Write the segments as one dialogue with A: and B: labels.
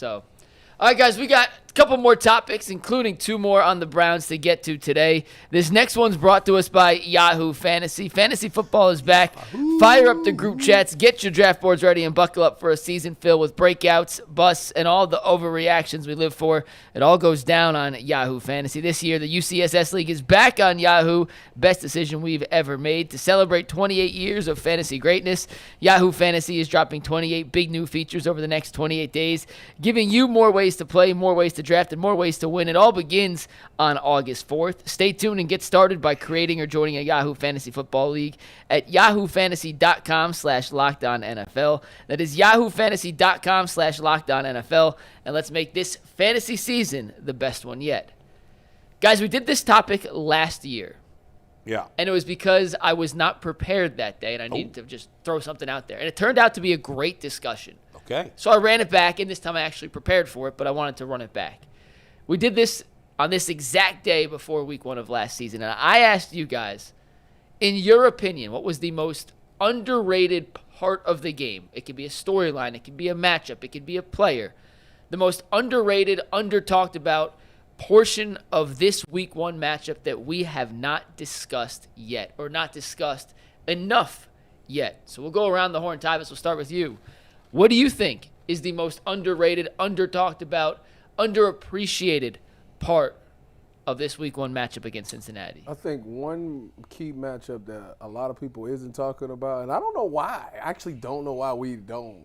A: So, all right, guys, we got a couple more topics, including 2 more on the Browns to get to today. This next one's brought to us by Yahoo Fantasy. Fantasy football is back. Fire up the group chats, get your draft boards ready, and buckle up for a season filled with breakouts, busts, and all the overreactions we live for. It all goes down on Yahoo Fantasy. This year, the UCSS League is back on Yahoo. Best decision we've ever made. To celebrate 28 years of fantasy greatness, Yahoo Fantasy is dropping 28 big new features over the next 28 days, giving you more ways to play, more ways to draft, and more ways to win. It all begins on August 4th. Stay tuned and get started by creating or joining a Yahoo Fantasy Football League at yahoofantasy.com/LockedOnNFL. That is yahoofantasy.com/LockedOnNFL. And let's make this fantasy season the best one yet. Guys, we did this topic last year.
B: Yeah.
A: And it was because I was not prepared that day, and I needed to just throw something out there. And it turned out to be a great discussion.
B: Okay.
A: So I ran it back, and this time I actually prepared for it, but I wanted to run it back. We did this on this exact day before week 1 of last season, and I asked you guys, in your opinion, what was the most underrated part of the game? It could be a storyline, it could be a matchup, it could be a player. The most underrated, under-talked about portion of this week 1 matchup that we have not discussed yet, or not discussed enough yet. So we'll go around the horn. Tyvis, we'll start with you. What do you think is the most underrated, under-talked about, underappreciated part of this week 1 matchup against Cincinnati?
C: I think one key matchup that a lot of people isn't talking about, and I don't know why. I actually don't know why we don't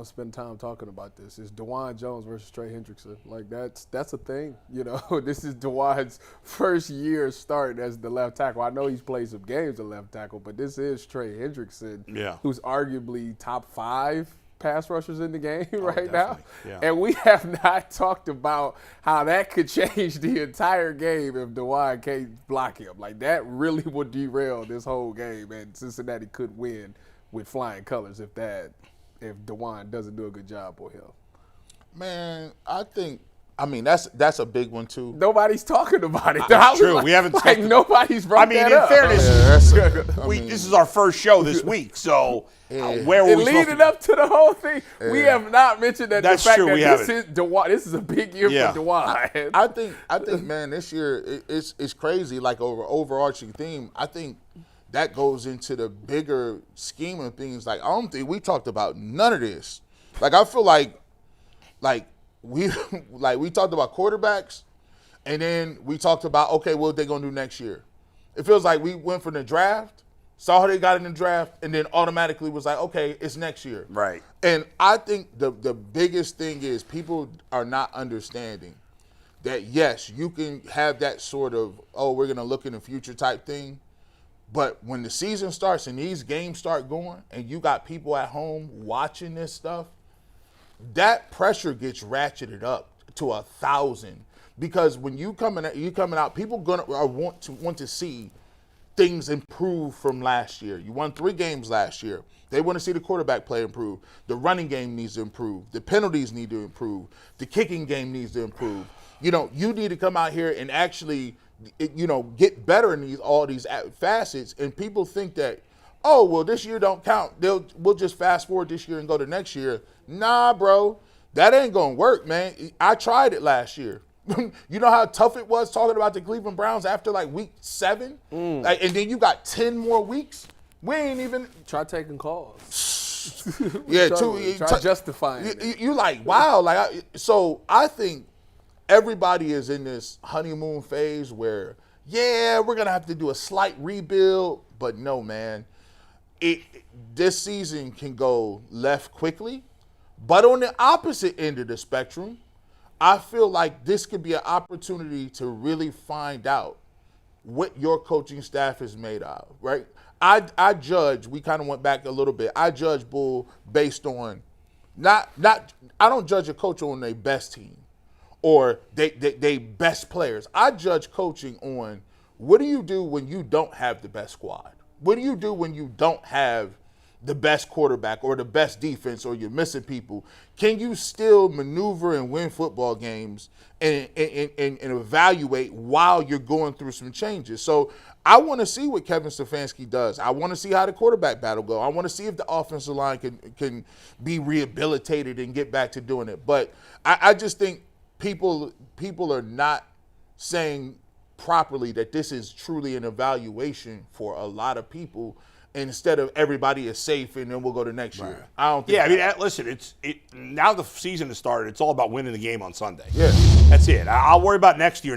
C: spend time talking about this, is DeJuan Jones versus Trey Hendrickson. Like, that's a thing. You know, this is DeJuan's first year starting as the left tackle. I know he's played some games at left tackle, but this is Trey Hendrickson, who's arguably top 5 pass rushers in the game right now. Yeah. And we have not talked about how that could change the entire game if DeJuan can't block him. Like, that really would derail this whole game, and Cincinnati could win with flying colors if DeJuan doesn't do a good job on him.
D: Man, I mean, that's a big one, too.
C: Nobody's talking about it.
B: That's true. We haven't
C: like, nobody's brought that up.
B: In fairness, this is our first show this week, so where were we
C: leading up to the whole thing, we have not mentioned that
B: that's
C: the fact
B: true,
C: that this is a big year for DeJuan.
D: I think, man, this year it's crazy. Like, overarching theme, I think that goes into the bigger scheme of things. Like, I don't think we talked about none of this. Like, I feel like we talked about quarterbacks, and then we talked about, okay, what they're going to do next year. It feels like we went from the draft, saw how they got in the draft, and then automatically was like, okay, it's next year.
B: Right.
D: And I think the biggest thing is people are not understanding that, yes, you can have that sort of, we're going to look in the future type thing, but when the season starts and these games start going and you got people at home watching this stuff, that pressure gets ratcheted up to 1,000, because when you coming out, people want to see things improve from last year. You won 3 games last year. They want to see the quarterback play improve. The running game needs to improve. The penalties need to improve. The kicking game needs to improve. You know, you need to come out here and actually, get better in all these facets. And people think that, this year don't count. We'll just fast forward this year and go to next year. Nah, bro, that ain't gonna work, man. I tried it last year. You know how tough it was talking about the Cleveland Browns after like week 7? And then you got 10 more weeks? We ain't even –
C: Try taking calls.
D: Try
C: justifying it.
D: You like, wow. So I think everybody is in this honeymoon phase where, we're going to have to do a slight rebuild. But no, man. This season can go left quickly. But on the opposite end of the spectrum, I feel like this could be an opportunity to really find out what your coaching staff is made of, right? I judge, we kind of went back a little bit, I judge Bull based on, I don't judge a coach on their best team or they best players. I judge coaching on, what do you do when you don't have the best squad? What do you do when you don't have the best quarterback or the best defense or you're missing people, can you still maneuver and win football games and evaluate while you're going through some changes? So I want to see what Kevin Stefanski does. I want to see how the quarterback battle go. I want to see if the offensive line can be rehabilitated and get back to doing it. But I just think people are not saying properly that this is truly an evaluation for a lot of people. Instead of everybody is safe and then we'll go to next year. I don't think.
B: Yeah, I mean, listen, now the season has started. It's all about winning the game on Sunday.
D: Yeah.
B: That's it. I'll worry about next year.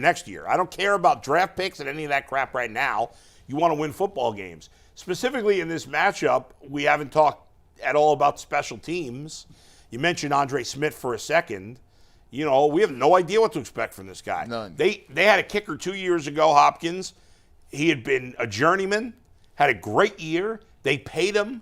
B: I don't care about draft picks and any of that crap right now. You want to win football games. Specifically in this matchup, we haven't talked at all about special teams. You mentioned Andre Smith for a second. You know, we have no idea what to expect from this guy.
D: None.
B: They had a kicker 2 years ago, Hopkins. He had been a journeyman. Had a great year. They paid him.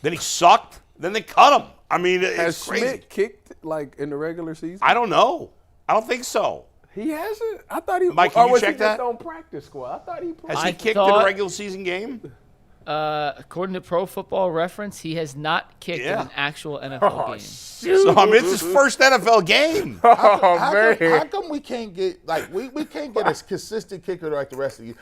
B: Then he sucked. Then they cut him. I mean, it's crazy.
C: Has Schmidt kicked like in the regular season?
B: I don't know. I don't think so.
C: He hasn't. I thought he.
B: Mike, can you
C: was
B: check
C: he
B: that?
C: just on practice squad? I thought he played.
B: Has he
A: I
B: kicked in a
A: thought-
B: regular season game?
A: According to Pro Football Reference, he has not kicked in an actual NFL game.
B: So I mean, it's his first NFL game.
D: How come we can't get we can't get a consistent kicker like the rest of you?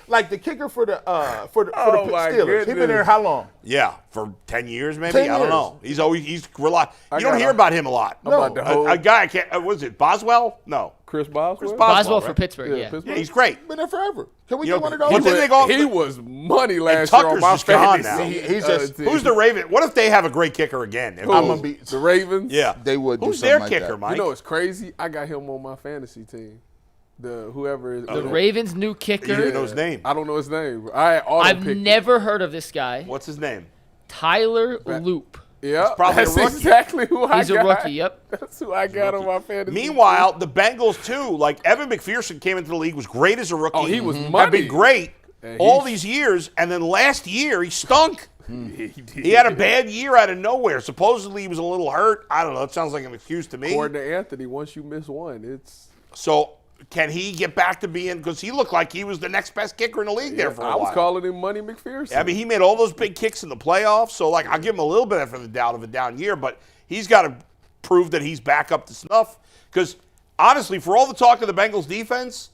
D: Like the kicker for the
C: my
D: Steelers. He been there how long?
B: Yeah, for 10 years maybe.
D: 10
B: I don't
D: years.
B: know. He's reliable. You don't
C: got
B: hear
C: a-
B: about him a lot.
C: I'm about to hold
B: A guy I can't. Was it Boswell? No.
C: Chris Boswell.
A: Boswell for
B: right?
A: Pittsburgh, yeah.
C: Pittsburgh.
B: Yeah, he's great.
D: Been there forever. Can we
B: You
D: get
B: know,
D: one of
B: but
D: those?
B: then they go-
C: He was money last
B: And
C: year on
B: Tucker's
C: my
B: just gone
C: fantasy.
B: now.
D: He's just-
C: team.
B: Who's the Raven? What if they have a great kicker again?
C: Who?
D: I'm gonna be.
C: The Ravens.
B: Yeah.
D: They would do
B: Who's
D: something
B: their
D: like
B: kicker,
D: that.
B: Mike?
C: You know it's crazy. I got him on my fantasy team. Whoever is
A: The Ravens' new kicker.
B: You didn't know his name.
C: I don't know his name. I've
A: I've never heard of this guy.
B: What's his name?
A: Tyler Loop.
C: Yeah,
B: probably a
C: that's
B: rookie.
C: exactly who I got.
A: He's a rookie, yep.
C: That's who I got on my fantasy.
B: Meanwhile, the Bengals too. Like Evan McPherson came into the league, was great as a rookie.
C: Oh, he was
B: Had
C: money.
B: been great
C: And
B: all
C: he's-
B: these years, and then last year he stunk.
C: He
B: He had a bad year out of nowhere. Supposedly he was a little hurt. I don't know. It sounds like an excuse to me.
C: According to Anthony, once you miss one, it's.
B: So can he get back to being? Because he looked like he was the next best kicker in the league there for a
C: I
B: while.
C: was calling him Money McPherson.
B: I mean, he made all those big kicks in the playoffs. So like, I'll give him a little bit of the doubt of a down year, but he's got to prove that he's back up to snuff. Because honestly, for all the talk of the Bengals defense,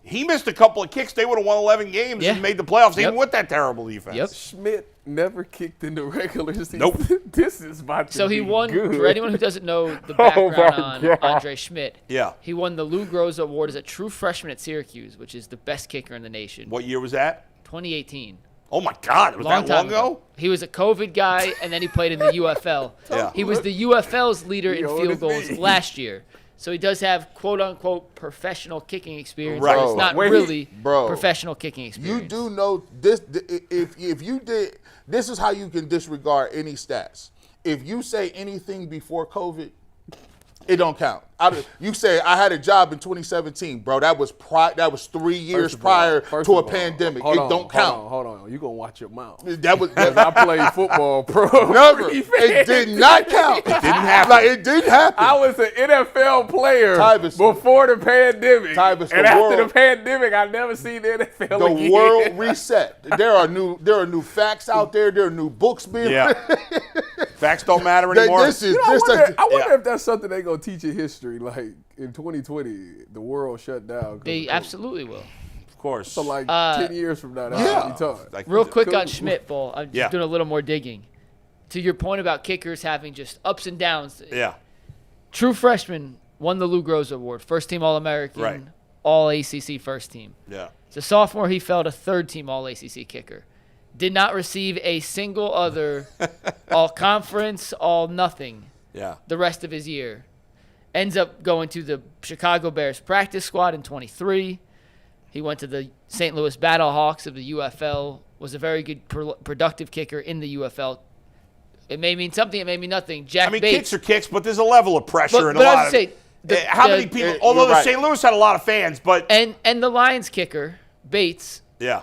B: he missed a couple of kicks. They would have won 11 games
A: Yeah.
B: and made the playoffs
A: Yep.
B: even with that terrible defense.
A: Yep.
C: Schmidt never kicked in the regular season.
B: Nope.
C: This is about to
A: So he
C: be
A: won,
C: good.
A: for anyone who doesn't know the
C: Oh,
A: background
C: my
A: on
C: God.
A: Andre Schmidt,
B: Yeah.
A: he won the Lou Groza Award as a true freshman at Syracuse, which is the best kicker in the nation.
B: What year was that?
A: 2018.
B: Oh my God, was
A: Long
B: that
A: time
B: long ago?
A: He was a COVID guy, and then he played in the UFL.
B: Yeah.
A: He was the UFL's leader
C: He
A: in
C: old
A: field
C: as
A: goals
C: me.
A: last year. So he does have quote-unquote professional kicking experience,
B: Right.
A: but it's not
C: Wait,
A: really
D: bro,
A: professional kicking experience.
D: You do know this. If you did, this is how you can disregard any stats. If you say anything before COVID, it don't count. You say I had a job in 2017, bro. That was 3 years prior to a pandemic. It don't count.
C: Hold on. You gonna watch your mouth.
D: That was
C: Because I played football pro.
D: never. It did not count. It didn't happen. Like it didn't happen.
C: I was an NFL player
D: Tyvis.
C: before the pandemic.
D: Tyvis,
C: and
D: the
C: after
D: world-
C: the pandemic, I never seen the NFL
D: The
C: again.
D: world reset. There are new facts out there. There are new books being
B: Yeah. Facts don't matter
D: That
B: anymore.
D: this is
C: You know,
D: this.
C: I wonder
B: Yeah.
C: if that's something they gonna teach in history. Like in 2020, the world shut down. 'cause
A: They
C: of COVID.
A: absolutely will.
B: Of course.
C: So like 10 years from now, that's
D: Yeah.
C: what he taught.
B: Like,
A: Real quick
C: Cool.
A: on Schmidt, Bull. I'm just
B: Yeah.
A: doing a little more digging. To your point about kickers having just ups and downs.
B: yeah.
A: True freshman won the Lou Groza Award. First team All-American.
B: Right.
A: All-ACC first team.
B: Yeah.
A: As a sophomore, he fell to third-team All-ACC kicker. Did not receive a single other All-Conference, All-Nothing
B: Yeah.
A: the rest of his year. Ends up going to the Chicago Bears practice squad in 23. He went to the St. Louis Battlehawks of the UFL. Was a very good, productive kicker in the UFL. It may mean something. It may mean nothing. Jack
B: I mean,
A: Bates.
B: kicks are kicks, but there's a level of pressure
A: But-
B: and
A: but
B: a
A: I
B: lot
A: was
B: of.
A: saying, the-
B: how
A: the-
B: many people?
D: you're
B: Although the
D: right.
B: St. Louis had a lot of fans, but
A: and the Lions kicker, Bates,
B: yeah.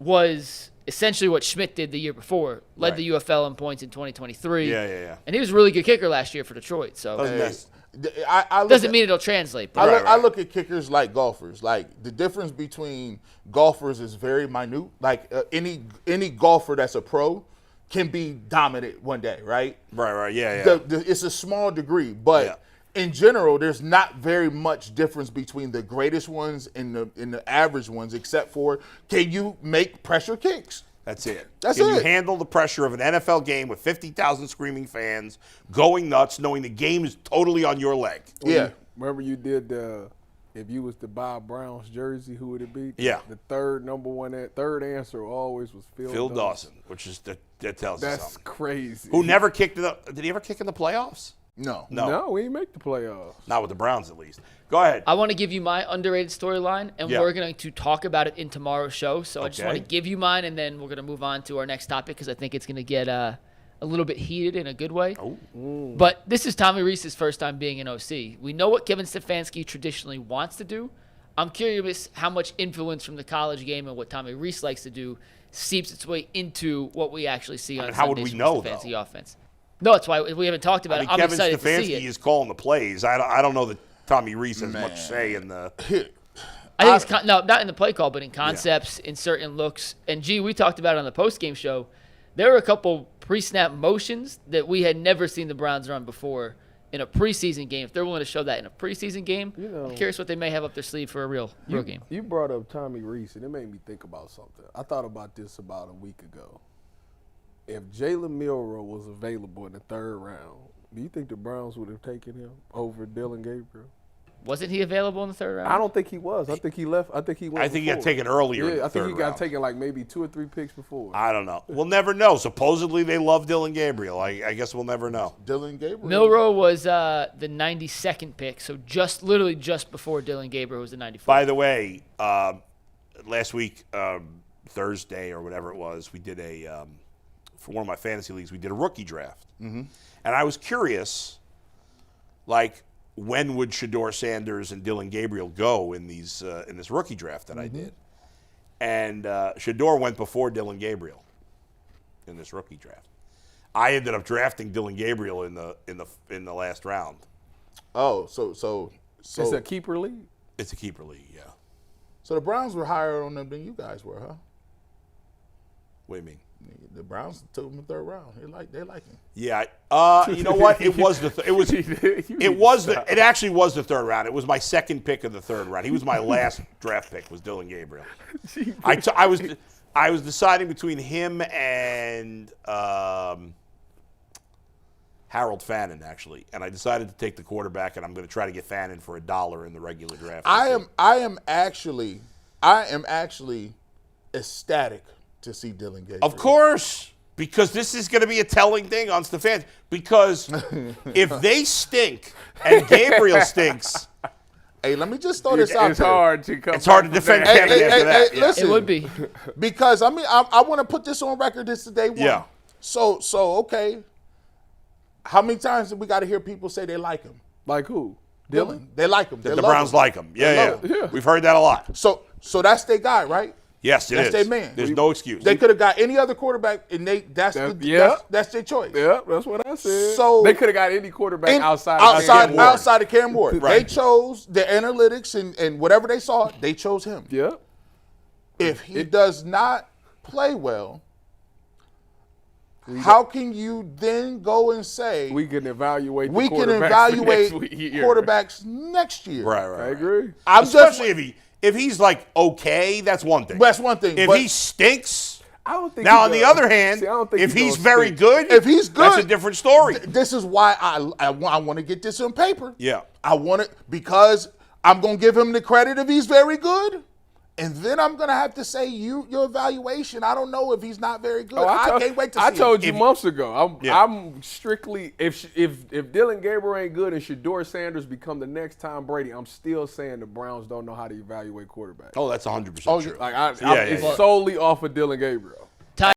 A: was essentially what Schmidt did the year before. Led
B: Right.
A: the UFL in points in 2023.
B: Yeah.
A: And he was a really good kicker last year for Detroit. So
B: Doesn't
D: Hey,
B: mess-
D: I look
A: doesn't
D: at-
A: mean it'll translate.
D: I
A: But
D: look, I look at kickers like golfers. Like the difference between golfers is very minute. Like any golfer that's a pro can be dominant one day, right?
B: Right. Yeah.
D: It's a small degree, but in general, there's not very much difference between the greatest ones and the average ones, except for can you make pressure kicks?
B: That's it.
D: That's
B: Can
D: it.
B: you handle the pressure of an NFL game with 50,000 screaming fans going nuts, knowing the game is totally on your leg?
D: Yeah.
C: Remember you did if you was to buy a Browns jersey, who would it be?
B: Yeah.
C: The third answer always was
B: Phil Dawson, which is that tells you
C: That's
B: something.
C: crazy.
B: Who never kicked did he ever kick in the playoffs?
D: No.
C: No, we didn't make the playoffs.
B: Not with the Browns, at least. Go ahead.
A: I want to give you my underrated storyline, and
B: Yeah.
A: we're going to talk about it in tomorrow's show. So I just want to
B: Okay.
A: give you mine, and then we're going to move on to our next topic because I think it's going to get a little bit heated in a good way.
B: Oh.
A: But this is Tommy Rees's first time being an OC. We know what Kevin Stefanski traditionally wants to do. I'm curious how much influence from the college game and what Tommy Rees likes to do seeps its way into what we actually see on
B: how would
A: Sundays
B: we
A: from
B: know,
A: the Stefanski
B: though?
A: offense. No, that's why we haven't talked about
B: I mean,
A: it. I'm
B: Kevin
A: excited to see
B: Stefanski
A: it.
B: is calling the plays. I don't know that Tommy Rees has much say in the.
A: I think it's not in the play call, but in concepts, in certain looks. And we talked about it on the post-game show. There were a couple pre-snap motions that we had never seen the Browns run before in a preseason game. If they're willing to show that in a preseason game, I'm curious what they may have up their sleeve for a real game.
C: You brought up Tommy Rees, and it made me think about something. I thought about this about a week ago. If Jalen Milroe was available in the third round, do you think the Browns would have taken him over Dillon Gabriel?
A: Wasn't he available in the third round?
C: I don't think he was. I think he left. I think he went.
B: I think he got
C: before.
B: taken earlier. in the
C: Yeah, I think he
B: third
C: got
B: round.
C: taken like maybe 2 or 3 picks before.
B: I don't know. We'll never know. Supposedly they love Dillon Gabriel. I guess we'll never know.
D: Dillon Gabriel.
A: Milroe was the 92nd pick, so literally just before Dillon Gabriel was the 94th.
B: By the way, last week, Thursday or whatever it was, we did for one of my fantasy leagues, we did a rookie draft. Mm-hmm. And I was curious, like, when would Shedeur Sanders and Dillon Gabriel go in this rookie draft that I did? And Shedeur went before Dillon Gabriel in this rookie draft. I ended up drafting Dillon Gabriel in the last round.
D: Oh, so
C: It's a keeper league.
B: It's a keeper league, yeah.
D: So the Browns were higher on them than you guys were, huh?
B: What do you mean?
D: The Browns took him in the third round. They like him.
B: Yeah. You know what? It was it actually was the third round. It was my second pick of the third round. He was my last draft pick. Was Dillon Gabriel. I was deciding between him and Harold Fannin actually, and I decided to take the quarterback, and I'm going to try to get Fannin for $1 in the regular draft.
D: I am actually ecstatic to see Dillon Gabriel.
B: Of course, because this is going to be a telling thing on Stefanski. Because if they stink and Gabriel stinks,
D: Hey, let me just throw this out
C: It's
D: there.
C: hard to come.
B: it's hard to defend Kevin after that. Yeah.
D: Listen,
A: It would be.
D: because I mean I want to put this on record. This is day one.
B: Yeah.
D: So okay. How many times have we got to hear people say they like him?
C: Like who?
D: Dillon. They like him.
B: The Browns like him. Yeah.
D: love him.
B: We've heard that a lot.
D: So that's their guy, right?
B: Yes,
D: That's
B: is.
D: their man.
B: There's no excuse.
D: They could have got any other quarterback, and that's their choice.
C: Yeah, that's what I said.
D: So-
C: they could have got any quarterback outside
B: Cam Ward.
D: outside of Cam Ward.
B: Right.
D: They chose the analytics and whatever they saw, they chose him.
C: Yeah.
D: If he does not play well, how can you then go and say
C: We can evaluate.
D: we can
C: quarterbacks
D: evaluate
C: for next year.
D: quarterbacks next year?
B: Right.
C: I agree.
B: Especially if he's like okay, that's one thing.
D: That's one thing.
B: If
D: but
B: he stinks,
C: I don't think.
B: now
C: he
B: on the
C: does.
B: other hand,
C: See, I don't think
B: if he's
C: gonna
B: very
C: stink.
B: good,
D: if he's good,
B: that's a different story.
D: This is why I want to get this on paper.
B: Yeah.
D: I want it because I'm going to give him the credit if he's very good. And then I'm going to have to say your evaluation. I don't know if he's not very good. I can't wait to see
C: I told
D: him.
C: you months ago.
B: Yeah.
C: I'm strictly if Dillon Gabriel ain't good and Shedeur Sanders become the next Tom Brady, I'm still saying the Browns don't know how to evaluate quarterbacks.
B: Oh, that's 100% true.
C: Like
B: Yeah.
C: it's solely off of Dillon Gabriel.